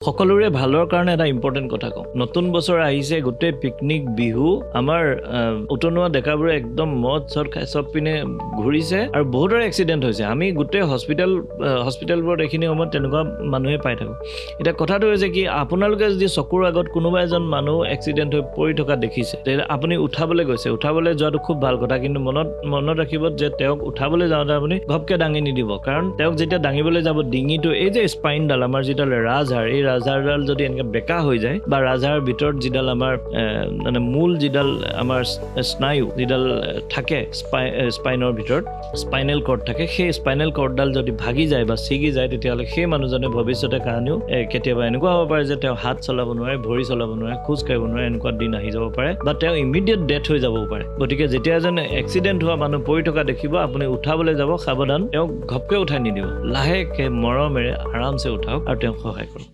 সকলোৰে ভালৰ কাৰণে এটা ইম্পৰ্টেণ্ট কথা কওঁ নতুন বছৰ আহিছে গোটেই পিকনিক বিহু আমাৰ উতনোৱা ডেকাবোৰে একদম মদ চদ খাই চব পিনে ঘূৰিছে আৰু বহুতৰে এক্সিডেণ্ট হৈছে আমি গোটেই হস্পিটেলবোৰত এইখিনি সময়ত তেনেকুৱা মানুহে পাই থাকোঁ এতিয়া কথাটো হৈছে কি আপোনালোকে যদি চকুৰ আগত কোনোবা এজন মানুহ এক্সিডেণ্ট হৈ পৰি থকা দেখিছে তেতিয়া আপুনি উঠাবলৈ গৈছে উঠাবলৈ যোৱাটো খুব ভাল কথা কিন্তু মনত ৰাখিব যে তেওঁক উঠাবলৈ যাওঁতে আপুনি ঘপকে দাঙি নিদিব কাৰণ তেওঁক যেতিয়া দাঙিবলৈ যাব ডিঙিটো এই যে স্পাইনডাল আমাৰ যিডাল ৰাজহাড় এই ৰাজহাড়ডাল যদি এনেকৈ বেকা হৈ যায় বা ৰাজহাড়ৰ ভিতৰত যিডাল আমাৰ মানে মূল যিডাল আমাৰ স্নায়ু যিডাল থাকে স্পাইনৰ ভিতৰত স্পাইনেল কৰ্ড থাকে সেই স্পাইনেল কৰ্ডডাল যদি ভাগি যায় বা ছিগি যায় তেতিয়াহ'লে সেই মানুহজনে ভৱিষ্যতে কাহানিও কেতিয়াবা এনেকুৱা হ'ব পাৰে যে তেওঁ হাত চলাব নোৱাৰে ভৰি চলাব নোৱাৰে খোজ কাঢ়িব নোৱাৰে এনেকুৱা দিন আহি যাব পাৰে বা তেওঁ ইমিডিয়েট ডেথ হৈ যাবও পাৰে গতিকে যেতিয়া এজন এক্সিডেণ্ট হোৱা মানুহ পৰি থকা দেখিব আপুনি উঠাবলৈ যাব সাৱধান তেওঁক ঘপকে উঠাই নিদিব লাহেকৈ মৰমেৰে আৰামছে উঠাওক আৰু তেওঁক সহায় কৰক